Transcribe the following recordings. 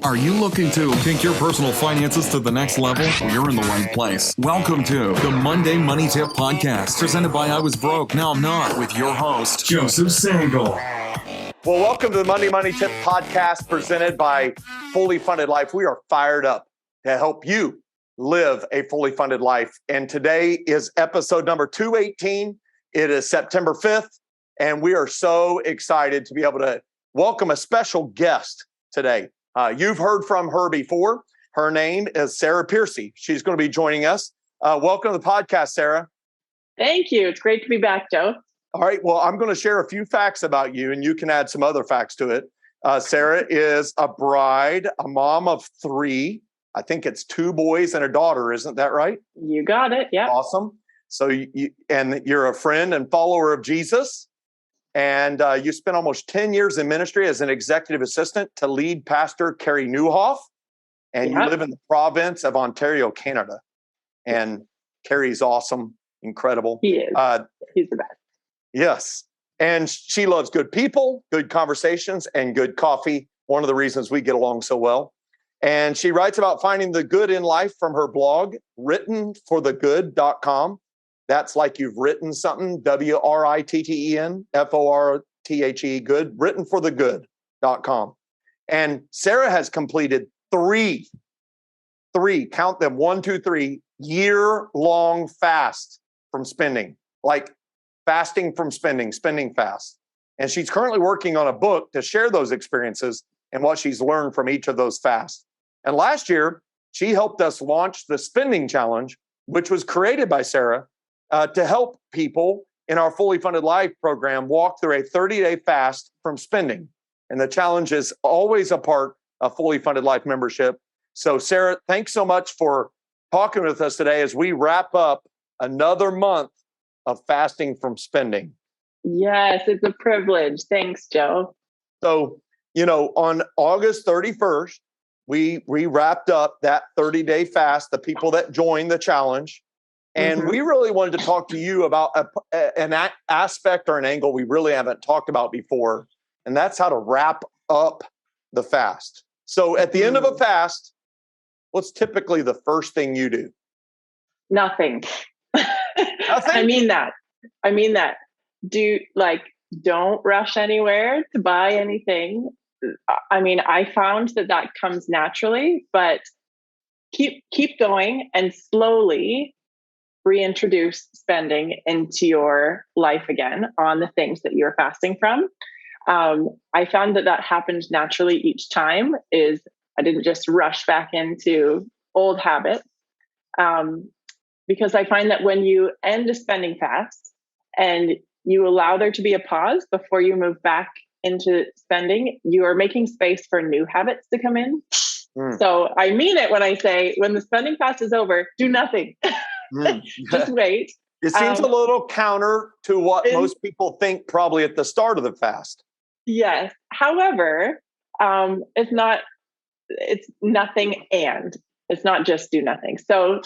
Are you looking to take your personal finances to the next level? You're in the right place. Welcome to the Monday Money Tip Podcast, presented by I Was Broke, Now I'm Not, with your host, Joseph Sangle. Well, welcome to the Monday Money Tip Podcast, presented by Fully Funded Life. We are fired up to help you live a fully funded life. And today is episode number 218. It is September 5th, and we are so excited to be able to welcome a special guest today. You've heard from her before. Her name is Sarah Piercy. She's going to be joining us. Welcome to the podcast, Sarah. Thank you. It's great to be back, Joe. All right. Well, I'm going to share a few facts about you, and you can add some other facts to it. Sarah is a bride, a mom of 3. I think it's 2 boys and a daughter. Isn't that right? You got it. Yeah. Awesome. So you're a friend and follower of Jesus. And you spent almost 10 years in ministry as an executive assistant to lead Pastor Carey Nieuwhof. And you live in the province of Ontario, Canada. And Carey's awesome, incredible. He is. He's the best. Yes. And she loves good people, good conversations, and good coffee. One of the reasons we get along so well. And she writes about finding the good in life from her blog, writtenforthegood.com. That's like you've written something, WRITTENFORTHE, good, writtenforthegood.com. And Sarah has completed 3, count them, 1, 2, 3, year-long fast from spending, like fasting from spending fast. And she's currently working on a book to share those experiences and what she's learned from each of those fasts. And last year, she helped us launch the Spending Challenge, which was created by Sarah to help people in our Fully Funded Life program walk through a 30-day fast from spending. And the challenge is always a part of Fully Funded Life membership. So Sarah, thanks so much for talking with us today as we wrap up another month of fasting from spending. Yes, it's a privilege. Thanks, Joe. So, on August 31st, we wrapped up that 30-day fast, the people that joined the challenge. And we really wanted to talk to you about an aspect or an angle we really haven't talked about before. And that's how to wrap up the fast. So at the end of a fast, what's typically the first thing you do? Nothing. Nothing? I mean that. Don't rush anywhere to buy anything. I mean, I found that comes naturally, but keep going and slowly reintroduce spending into your life again on the things that you're fasting from. I found that happened naturally each time. I didn't just rush back into old habits, because I find that when you end a spending fast and you allow there to be a pause before you move back into spending, you are making space for new habits to come in. So I mean it when I say, when the spending fast is over, do nothing. Just wait. It seems a little counter to what most people think probably at the start of the fast. Yes. However, it's nothing and it's not just do nothing. So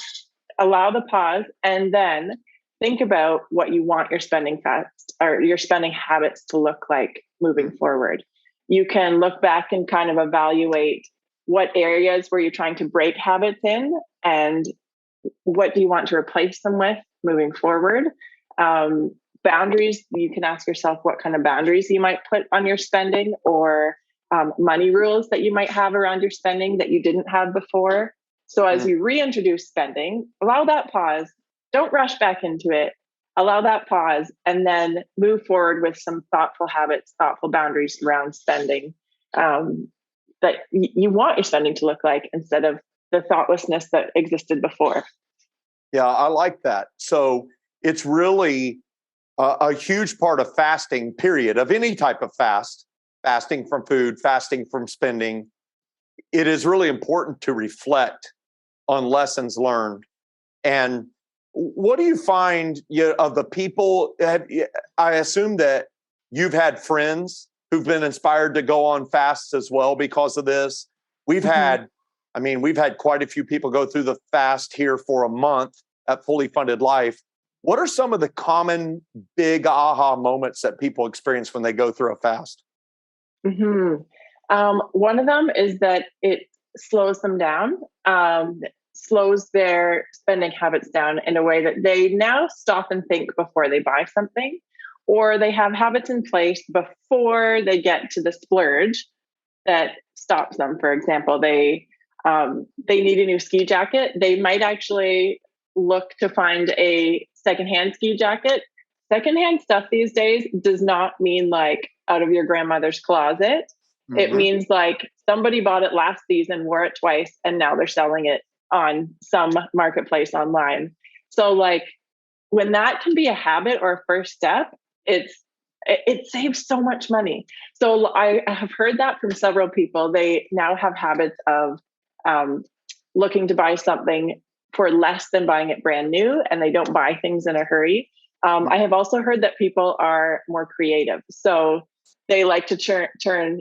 allow the pause and then think about what you want your spending fast or your spending habits to look like moving forward. You can look back and kind of evaluate what areas were you trying to break habits in and what do you want to replace them with moving forward? Boundaries, you can ask yourself what kind of boundaries you might put on your spending or money rules that you might have around your spending that you didn't have before. So as you reintroduce spending, allow that pause. Don't rush back into it. Allow that pause and then move forward with some thoughtful habits, thoughtful boundaries around spending that you want your spending to look like instead of the thoughtlessness that existed before. Yeah, I like that. So it's really a huge part of fasting, period, of any type of fast, fasting from food, fasting from spending. It is really important to reflect on lessons learned. And what do you find of the people? I assume that you've had friends who've been inspired to go on fasts as well because of this. We've had quite a few people go through the fast here for a month at Fully Funded Life. What are some of the common big aha moments that people experience when they go through a fast? One of them is that it slows them down, slows their spending habits down in a way that they now stop and think before they buy something, or they have habits in place before they get to the splurge that stops them. For example, they need a new ski jacket. They might actually look to find a secondhand ski jacket. Secondhand stuff these days does not mean like out of your grandmother's closet. Mm-hmm. It means like somebody bought it last season, wore it twice, and now they're selling it on some marketplace online. So like when that can be a habit or a first step, it saves so much money. So I have heard that from several people. They now have habits of looking to buy something for less than buying it brand new, and they don't buy things in a hurry. I have also heard that people are more creative. So they like to turn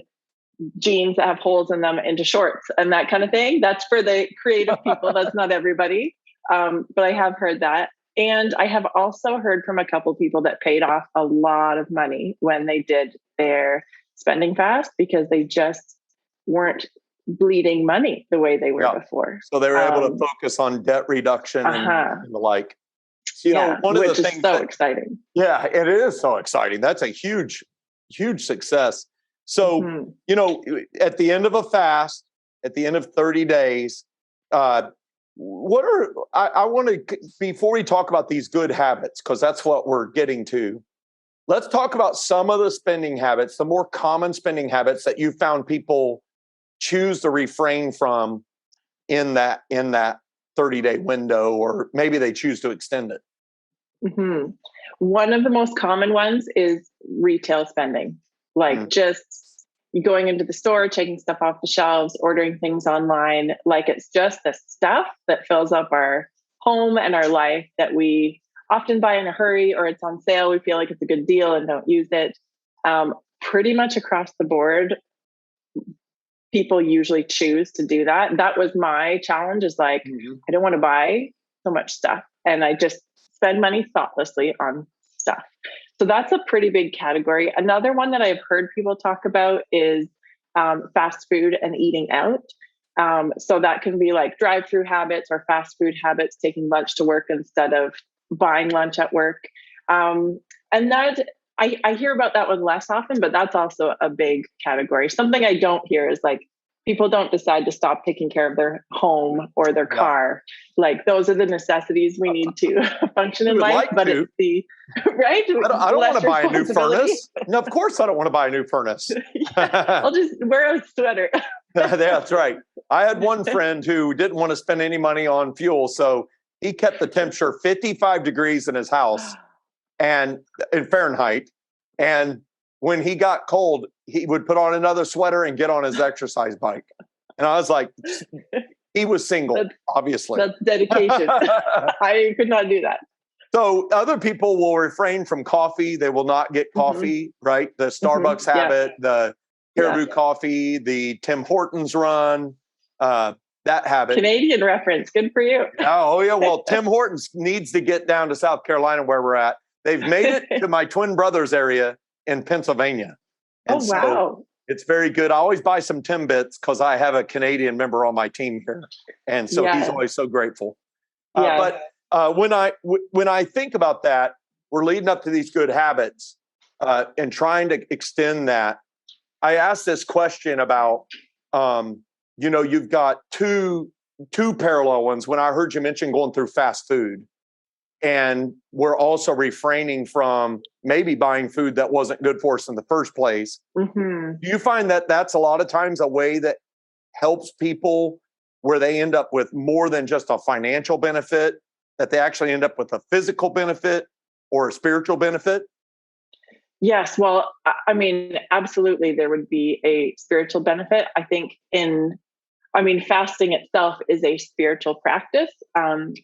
jeans that have holes in them into shorts and that kind of thing. That's for the creative people. That's not everybody. But I have heard that. And I have also heard from a couple people that paid off a lot of money when they did their spending fast because they just weren't bleeding money the way they were before. So they were able to focus on debt reduction and the like. You know, one of the things is so exciting. Yeah, it is so exciting. That's a huge, huge success. So, you know, at the end of a fast, at the end of 30 days, I want to, before we talk about these good habits, because that's what we're getting to, let's talk about some of the spending habits, the more common spending habits that you found people choose to refrain from in that 30-day window, or maybe they choose to extend it. Mm-hmm. One of the most common ones is retail spending, like just going into the store, taking stuff off the shelves, ordering things online. Like it's just the stuff that fills up our home and our life that we often buy in a hurry, or it's on sale. We feel like it's a good deal and don't use it. Pretty much across the board, people usually choose to do that. That was my challenge, is like, I don't want to buy so much stuff. And I just spend money thoughtlessly on stuff. So that's a pretty big category. Another one that I've heard people talk about is fast food and eating out. So that can be like drive-through habits or fast food habits, taking lunch to work instead of buying lunch at work. And that I hear about that one less often, but that's also a big category. Something I don't hear is like people don't decide to stop taking care of their home or their car. Like those are the necessities we need to function in life. But it's the right. I don't want to buy a new furnace. No, of course I don't want to buy a new furnace. I'll just wear a sweater. That's right. I had one friend who didn't want to spend any money on fuel, so he kept the temperature 55 degrees in his house, and in Fahrenheit. And when he got cold, he would put on another sweater and get on his exercise bike. And I was like, he was single, obviously. That's dedication. I could not do that. So other people will refrain from coffee. They will not get coffee, right? The Starbucks habit, the Caribou coffee, the Tim Hortons run, that habit. Canadian reference. Good for you. Oh, yeah. Well, Tim Hortons needs to get down to South Carolina where we're at. They've made it to my twin brothers area in Pennsylvania. And wow. So it's very good. I always buy some Timbits because I have a Canadian member on my team here. And so he's always so grateful. But when I think about that, we're leading up to these good habits and trying to extend that. I asked this question about, you've got two parallel ones. When I heard you mention going through fast food, and we're also refraining from maybe buying food that wasn't good for us in the first place. Do you find that that's a lot of times a way that helps people where they end up with more than just a financial benefit, that they actually end up with a physical benefit or a spiritual benefit? Yes. Well, I mean, absolutely, there would be a spiritual benefit. I think fasting itself is a spiritual practice,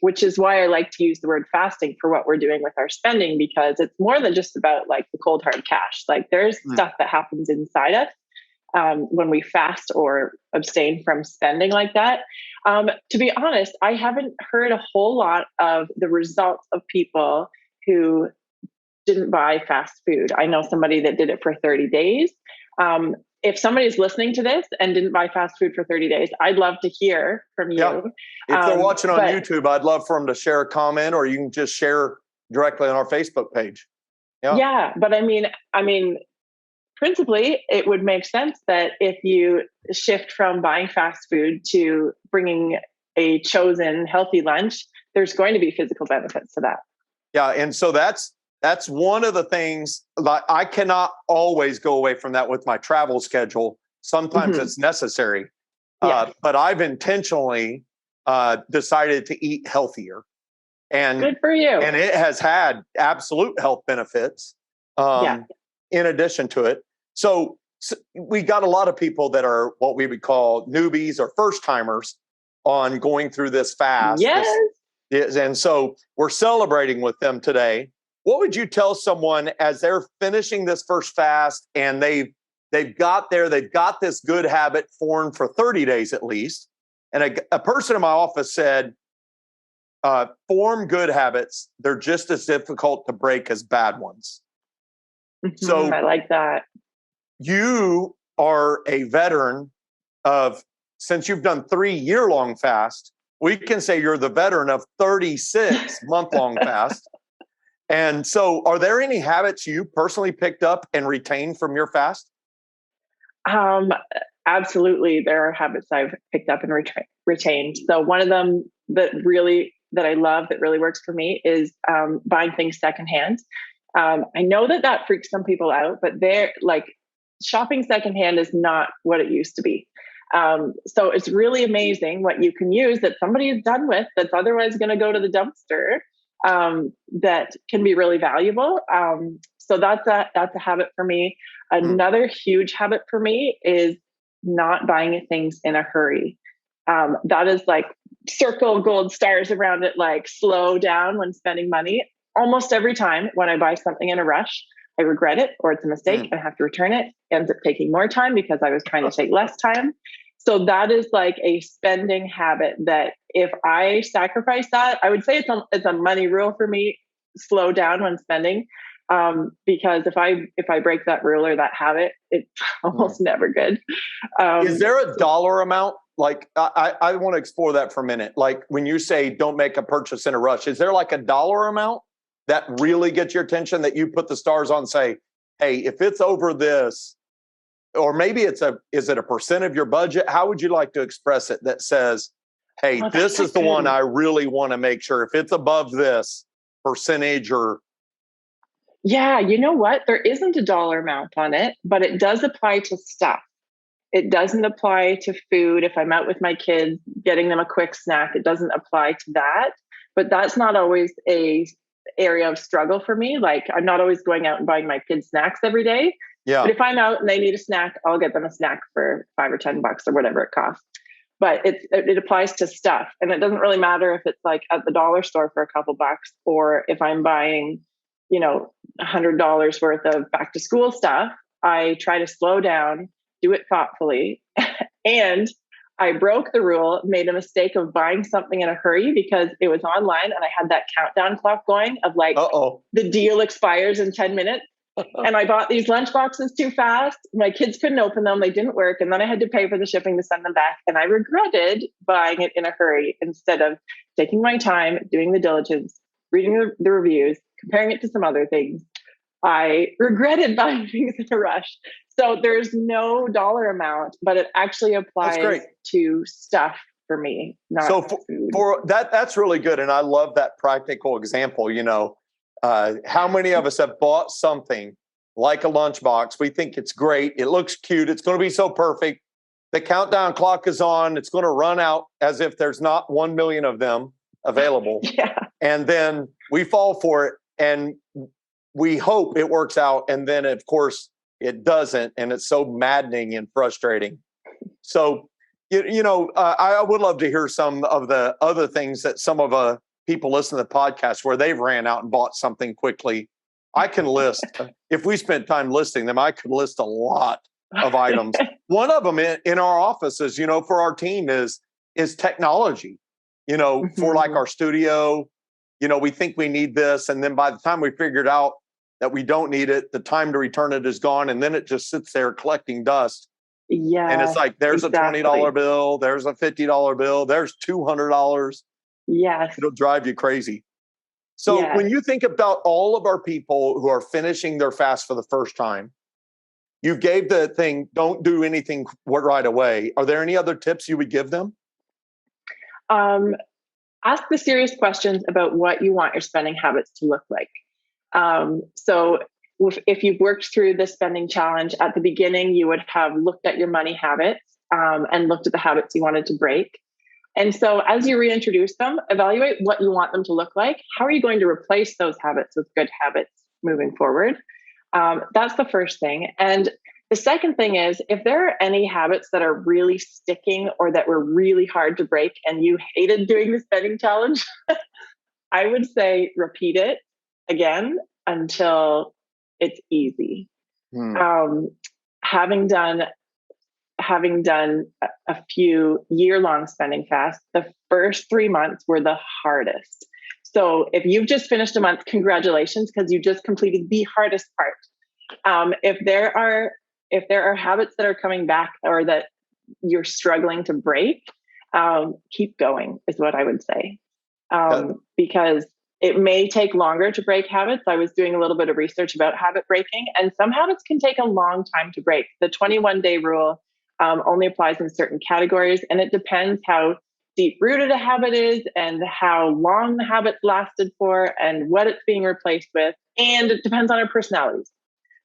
which is why I like to use the word fasting for what we're doing with our spending, because it's more than just about like the cold hard cash. Like there's stuff that happens inside us when we fast or abstain from spending like that. To be honest, I haven't heard a whole lot of the results of people who didn't buy fast food. I know somebody that did it for 30 days. If somebody's listening to this and didn't buy fast food for 30 days, I'd love to hear from you. Yeah. If they're watching on YouTube, I'd love for them to share a comment, or you can just share directly on our Facebook page. Yeah. But I mean, principally, it would make sense that if you shift from buying fast food to bringing a chosen healthy lunch, there's going to be physical benefits to that. Yeah. And so that's one of the things that I cannot always go away from that with my travel schedule. Sometimes it's necessary, but I've intentionally decided to eat healthier. And good for you. And it has had absolute health benefits in addition to it. So we got a lot of people that are what we would call newbies or first timers on going through this fast. Yes. And so we're celebrating with them today. What would you tell someone as they're finishing this first fast and they've got this good habit formed for 30 days at least? And a person in my office said, form good habits. They're just as difficult to break as bad ones. So I like that. You are a veteran since you've done 3 year-long fast, we can say you're the veteran of 36 month-long fast. And so are there any habits you personally picked up and retained from your fast? Absolutely. There are habits I've picked up and retained. So one of them that I love, that really works for me, is buying things secondhand. I know that freaks some people out, but they're like, shopping secondhand is not what it used to be. So it's really amazing what you can use that somebody is done with that's otherwise going to go to the dumpster, that can be really valuable. So that's a habit for me. Another huge habit for me is not buying things in a hurry. That is like circle gold stars around it, like slow down when spending money. Almost every time when I buy something in a rush, I regret it, or it's a mistake and I have to return it. It ends up taking more time because I was trying to take less time. So that is like a spending habit that if I sacrifice that, I would say it's a money rule for me. Slow down when spending, because if I break that rule or that habit, it's almost never good. Is there a dollar amount? Like I want to explore that for a minute. Like when you say don't make a purchase in a rush, is there like a dollar amount that really gets your attention that you put the stars on and say, hey, if it's over this, or maybe is it a percent of your budget? How would you like to express it that says, hey, this is the one I really want to make sure if it's above this percentage or. Yeah, you know what? There isn't a dollar amount on it, but it does apply to stuff. It doesn't apply to food. If I'm out with my kids, getting them a quick snack, it doesn't apply to that. But that's not always a area of struggle for me. Like I'm not always going out and buying my kids snacks every day. Yeah. But if I'm out and they need a snack, I'll get them a snack for $5 or $10 or whatever it costs. But it applies to stuff. And it doesn't really matter if it's like at the dollar store for a couple bucks, or if I'm buying, $100 worth of back to school stuff. I try to slow down, do it thoughtfully. And I broke the rule, made a mistake of buying something in a hurry because it was online and I had that countdown clock going of like, the deal expires in 10 minutes. And I bought these lunch boxes too fast. My kids couldn't open them. They didn't work. And then I had to pay for the shipping to send them back. And I regretted buying it in a hurry instead of taking my time, doing the diligence, reading the reviews, comparing it to some other things. I regretted buying things in a rush. So there's no dollar amount, but it actually applies to stuff for me. Not so food. For that's really good. And I love that practical example. How many of us have bought something like a lunchbox? We think it's great. It looks cute. It's going to be so perfect. The countdown clock is on. It's going to run out as if there's not 1 million of them available. Yeah. And then we fall for it and we hope it works out. And then, of course, it doesn't. And it's so maddening and frustrating. So, I would love to hear some of the other things that some of people listen to the podcast where they've ran out and bought something quickly. I can list, if we spent time listing them, I could list a lot of items. One of them in our offices, for our team is technology, for like our studio, we think we need this. And then by the time we figure it out, that we don't need it. The time to return it is gone. And then it just sits there collecting dust. Yeah. And it's like, there's exactly. a $20 bill. There's a $50 bill. There's $200. Yes. It'll drive you crazy. So when you think about all of our people who are finishing their fast for the first time, you gave the thing, don't do anything right away. Are there any other tips you would give them? Ask the serious questions about what you want your spending habits to look like. So if you've worked through the spending challenge at the beginning, you would have looked at your money habits and looked at the habits you wanted to break. And so as you reintroduce them, evaluate what you want them to look like. How are you going to replace those habits with good habits moving forward? That's the first thing. And the second thing is, if there are any habits that are really sticking or that were really hard to break and you hated doing the spending challenge, I would say repeat it again until it's easy. Having done a few year-long spending fasts, the first 3 months were the hardest. So if you've just finished a month, congratulations, because you just completed the hardest part. If there are habits that are coming back or that you're struggling to break, keep going is what I would say. Because it may take longer to break habits. I was doing a little bit of research about habit breaking, and some habits can take a long time to break. The 21-day rule only applies in certain categories, and it depends how deep-rooted a habit is and how long the habit lasted for and what it's being replaced with, and it depends on our personalities.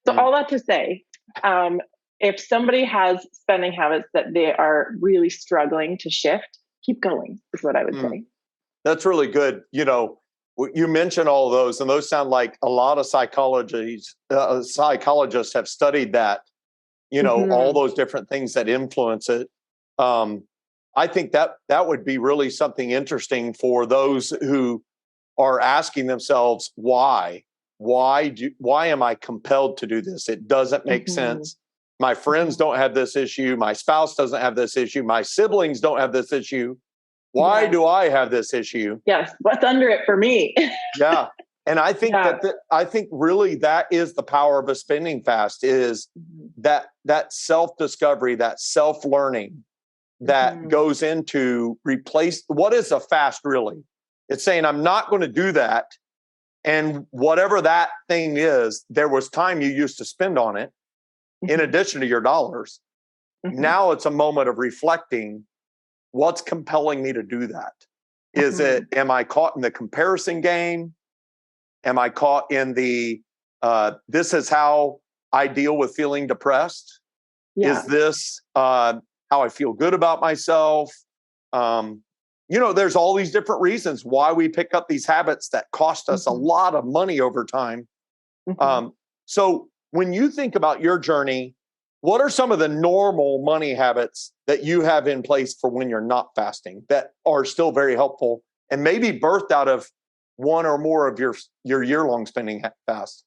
So all that to say, if somebody has spending habits that they are really struggling to shift, keep going is what I would say. That's really good. You know, you mentioned all of those, and those sound like a lot of psychologists have studied that, you know, all those different things that influence it. I think that would be really something interesting for those who are asking themselves, why am I compelled to do this? It doesn't make sense. My friends don't have this issue. My spouse doesn't have this issue. My siblings don't have this issue. Why do I have this issue? Yes. What's under it for me? Yeah. And I think I think really that is the power of a spending fast, is that self-discovery, that self-learning that goes into replace. What is a fast really? It's saying, I'm not going to do that. And whatever that thing is, there was time you used to spend on it in addition to your dollars. Now it's a moment of reflecting. What's compelling me to do that? Is am I caught in the comparison game? Am I caught in the, this is how I deal with feeling depressed? Yeah. Is this how I feel good about myself? You know, there's all these different reasons why we pick up these habits that cost us a lot of money over time. So when you think about your journey, what are some of the normal money habits that you have in place for when you're not fasting that are still very helpful and maybe birthed out of one or more of your year-long spending fast?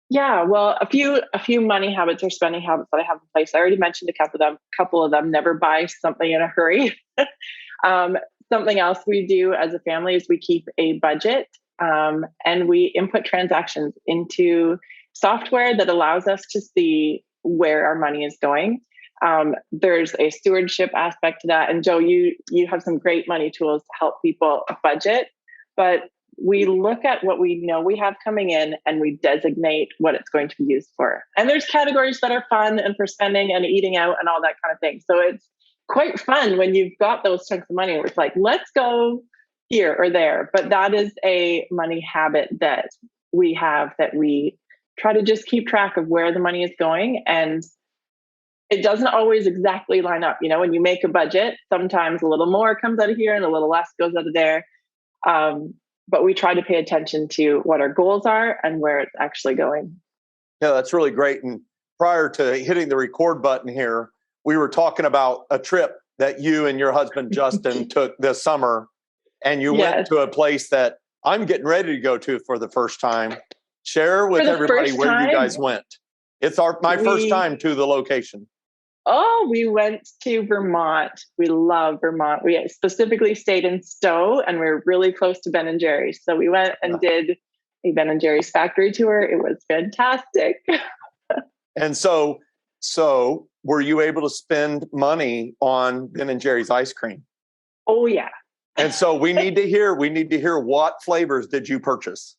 Yeah, well, a few money habits or spending habits that I have in place. I already mentioned a couple of them. Never buy something in a hurry. Something else we do as a family is we keep a budget, and we input transactions into software that allows us to see where our money is going. There's a stewardship aspect to that. And Joe, you have some great money tools to help people budget, but we look at what we know we have coming in and we designate what it's going to be used for. And there's categories that are fun and for spending and eating out and all that kind of thing. So it's quite fun when you've got those chunks of money where it's like, let's go here or there. But that is a money habit that we have, that we try to just keep track of where the money is going. And it doesn't always exactly line up. You know, when you make a budget, sometimes a little more comes out of here and a little less goes out of there. But we try to pay attention to what our goals are and where it's actually going. Yeah, that's really great. And prior to hitting the record button here, we were talking about a trip that you and your husband, Justin, took this summer. And you went to a place that I'm getting ready to go to for the first time. Share with everybody where you guys went. It's my first time to the location. Oh, we went to Vermont. We love Vermont. We specifically stayed in Stowe, and we're really close to Ben and Jerry's. So we went and did a Ben and Jerry's factory tour. It was fantastic. And so were you able to spend money on Ben and Jerry's ice cream? Oh yeah. And so we need to hear what flavors did you purchase?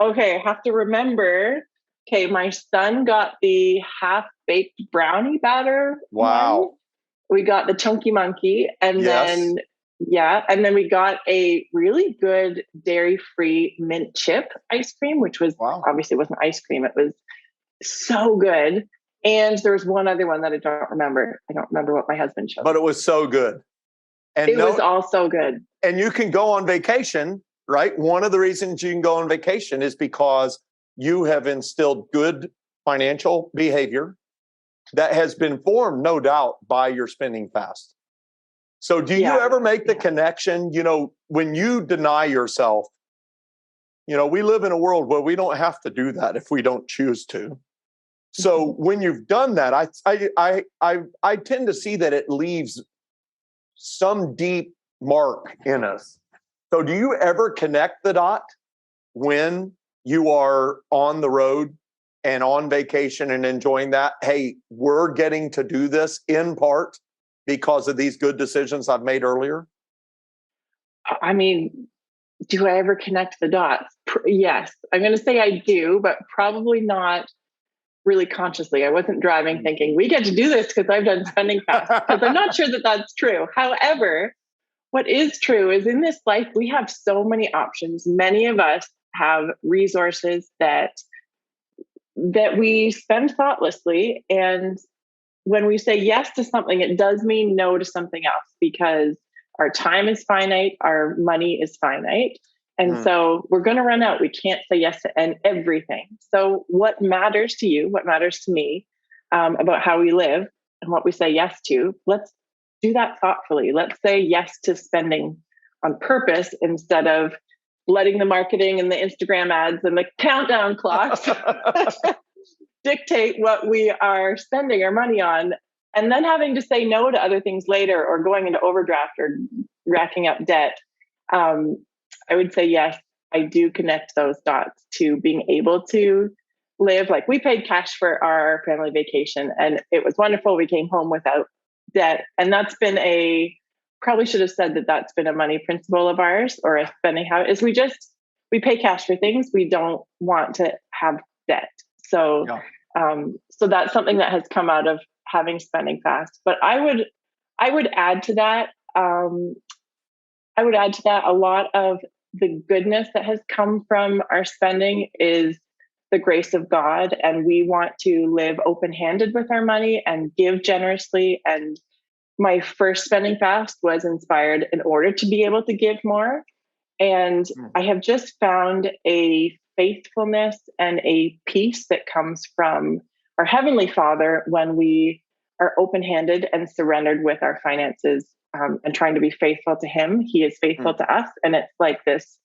Okay, I have to remember. Okay, my son got the half-baked brownie batter. Wow. one. We got the Chunky Monkey, and Yes. then we got a really good dairy-free mint chip ice cream, which was Wow. obviously wasn't ice cream. It was so good. And there was one other one that I don't remember. I don't remember what my husband showed. But it was so good. And It was all so good. And you can go on vacation, right? One of the reasons you can go on vacation is because you have instilled good financial behavior that has been formed, no doubt, by your spending fast. So do you ever make the connection, when you deny yourself, we live in a world where we don't have to do that if we don't choose to. So when you've done that, I tend to see that it leaves some deep mark in us. So do you ever connect the dot when you are on the road and on vacation and enjoying that? Hey, we're getting to do this in part because of these good decisions I've made earlier? I mean, do I ever connect the dots? Yes. I'm going to say I do, but probably not really consciously. I wasn't driving thinking, we get to do this because I've done spending fast, because I'm not sure that that's true. However, what is true is in this life, we have so many options. Many of us have resources that we spend thoughtlessly. And when we say yes to something, it does mean no to something else, because our time is finite, our money is finite. And so we're going to run out. We can't say yes to everything. So what matters to you, what matters to me about how we live and what we say yes to, let's do that thoughtfully. Let's say yes to spending on purpose instead of letting the marketing and the Instagram ads and the countdown clocks dictate what we are spending our money on, and then having to say no to other things later, or going into overdraft or racking up debt. I would say, yes, I do connect those dots to being able to live. Like, we paid cash for our family vacation and it was wonderful. We came home without debt. And that's been probably should have said that that's been a money principle of ours, or a spending habit, is we pay cash for things. We don't want to have debt. So, so that's something that has come out of having spending fast. But I would add to that. A lot of the goodness that has come from our spending is the grace of God. And we want to live open-handed with our money and give generously. And my first spending fast was inspired in order to be able to give more. And I have just found a faithfulness and a peace that comes from our Heavenly Father when we are open-handed and surrendered with our finances, and trying to be faithful to Him. He is faithful to us. And it's like this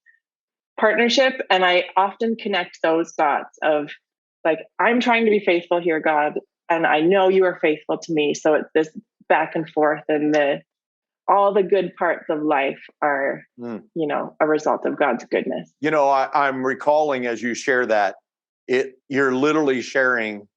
partnership. And I often connect those dots of, like, I'm trying to be faithful here, God, and I know you are faithful to me. So it's this back and forth, and all the good parts of life are, a result of God's goodness. I'm recalling, as you share that, you're literally sharing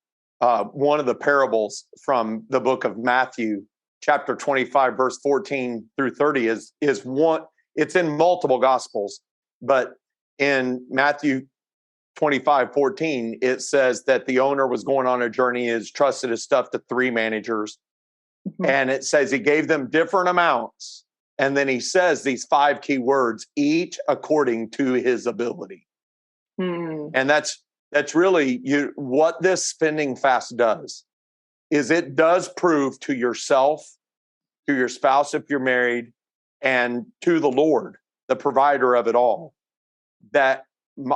one of the parables from the book of Matthew, chapter 25, verse 14 through 30 is one. It's in multiple gospels, but in Matthew 25:14, it says that the owner was going on a journey, has trusted his stuff to 3 managers. And it says he gave them different amounts. And then he says these 5 key words, each according to his ability. And that's really what this spending fast does, is it does prove to yourself, to your spouse if you're married, and to the Lord, the provider of it all, that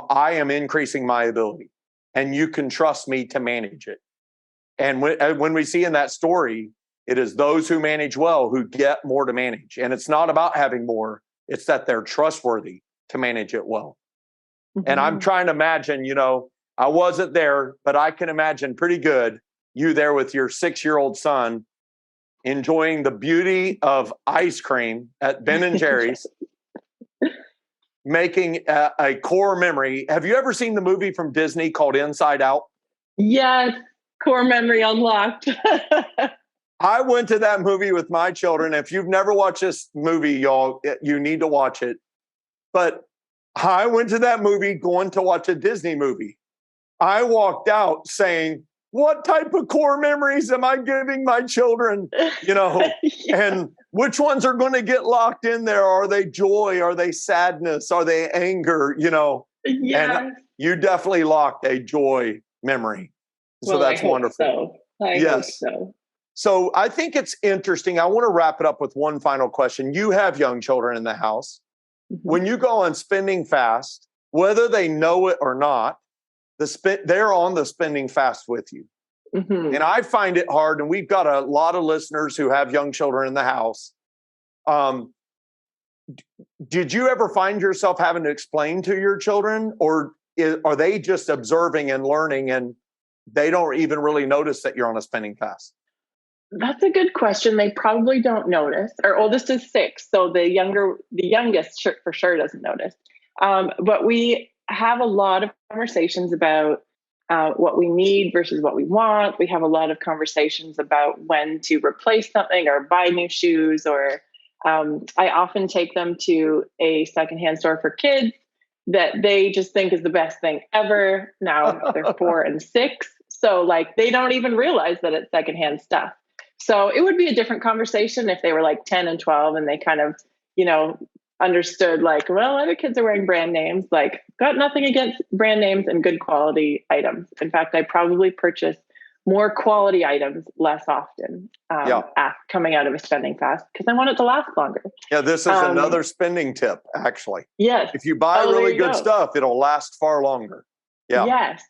I am increasing my ability and you can trust me to manage it. And when we see in that story, it is those who manage well who get more to manage. And it's not about having more, it's that they're trustworthy to manage it well. And I'm trying to imagine, I wasn't there, but I can imagine pretty good you there with your 6-year-old son enjoying the beauty of ice cream at Ben and Jerry's. making a core memory. Have you ever seen the movie from Disney called Inside Out? Yes, core memory unlocked. I went to that movie with my children. If you've never watched this movie, y'all, you need to watch it. But I went to that movie going to watch a Disney movie. I walked out saying, what type of core memories am I giving my children? Yeah. And which ones are going to get locked in there? Are they joy? Are they sadness? Are they anger? Yeah. And you definitely locked a joy memory. So that's wonderful. I hope so. So I think it's interesting. I want to wrap it up with one final question. You have young children in the house. Mm-hmm. When you go on spending fast, whether they know it or not, they're on the spending fast with you. Mm-hmm. And I find it hard, and we've got a lot of listeners who have young children in the house. Did you ever find yourself having to explain to your children, or are they just observing and learning and they don't even really notice that you're on a spending fast? That's a good question. They probably don't notice. Our oldest is 6, so the youngest for sure doesn't notice. But we have a lot of conversations about what we need versus what we want. We have a lot of conversations about when to replace something or buy new shoes. Or I often take them to a secondhand store for kids that they just think is the best thing ever. Now they're 4 and 6. So they don't even realize that it's secondhand stuff. So it would be a different conversation if they were 10 and 12 and they kind of, understood well, other kids are wearing brand names. Got nothing against brand names and good quality items. In fact, I probably purchase more quality items less often coming out of a spending fast because I want it to last longer. Yeah, this is another spending tip, actually. Yes. If you buy really good stuff, it'll last far longer. Yeah. Yes.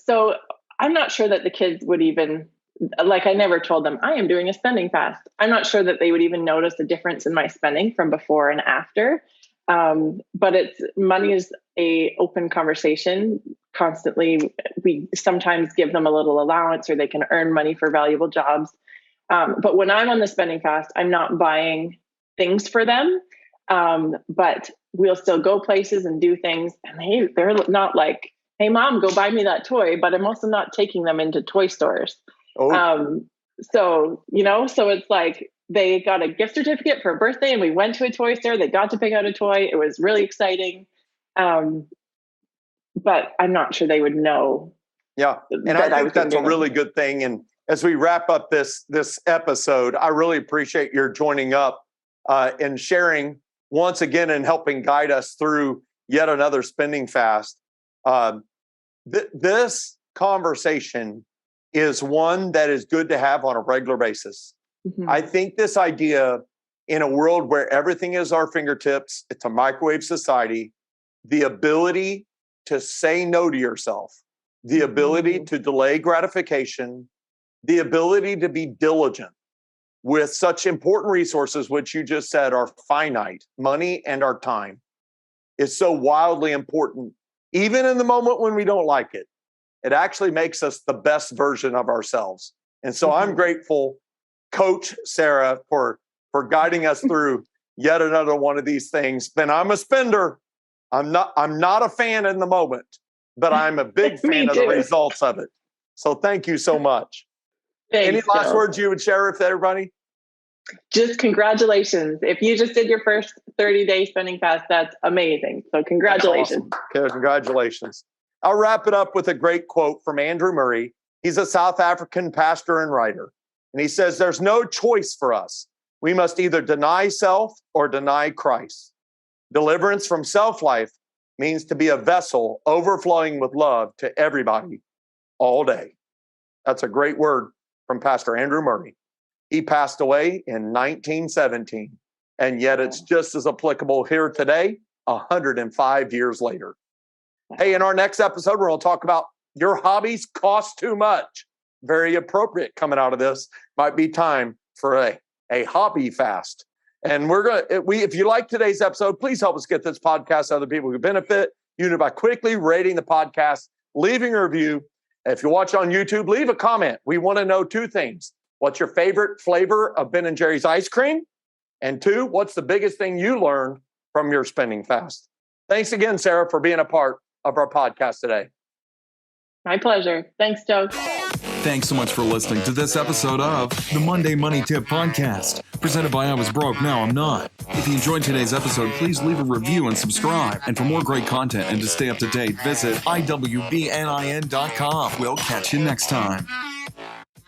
So I'm not sure that the kids would even, I never told them I am doing a spending fast. I'm not sure that they would even notice a difference in my spending from before and after. But money is a open conversation constantly. We sometimes give them a little allowance or they can earn money for valuable jobs. But when I'm on the spending fast, I'm not buying things for them. But we'll still go places and do things. And they're not hey, Mom, go buy me that toy. But I'm also not taking them into toy stores. Oh. So it's they got a gift certificate for a birthday and we went to a toy store. They got to pick out a toy. It was really exciting. But I'm not sure they would know. Yeah. And I think that's a really good thing. And as we wrap up this episode, I really appreciate your joining up and sharing once again and helping guide us through yet another spending fast. This conversation is one that is good to have on a regular basis. Mm-hmm. I think this idea in a world where everything is our fingertips, it's a microwave society, the ability to say no to yourself, the ability to delay gratification, the ability to be diligent with such important resources, which you just said are finite, money and our time, is so wildly important, even in the moment when we don't like it. It actually makes us the best version of ourselves. And so I'm grateful, Coach Sarah, for guiding us through yet another one of these things. And I'm a spender. I'm not a fan in the moment, but I'm a big fan of the results of it. So thank you so much. Thanks, any last words you would share with everybody? Just congratulations. If you just did your first 30-day spending fast, that's amazing. So congratulations. Awesome. Congratulations. I'll wrap it up with a great quote from Andrew Murray. He's a South African pastor and writer. And he says, there's no choice for us. We must either deny self or deny Christ. Deliverance from self-life means to be a vessel overflowing with love to everybody all day. That's a great word from Pastor Andrew Murray. He passed away in 1917, and yet it's just as applicable here today, 105 years later. Hey, in our next episode, we're going to talk about your hobbies cost too much. Very appropriate coming out of this. Might be time for a hobby fast. And if you like today's episode, please help us get this podcast to other people who benefit. You know, by quickly rating the podcast, leaving a review. If you watch on YouTube, leave a comment. We want to know 2 things. What's your favorite flavor of Ben & Jerry's ice cream? And 2, what's the biggest thing you learned from your spending fast. Thanks again, Sarah, for being a part of our podcast today. My pleasure. Thanks, Joe. Thanks so much for listening to this episode of the Monday Money Tip Podcast, presented by I Was Broke, Now I'm Not. If you enjoyed today's episode, please leave a review and subscribe. And for more great content and to stay up to date, visit iwbnin.com. We'll catch you next time.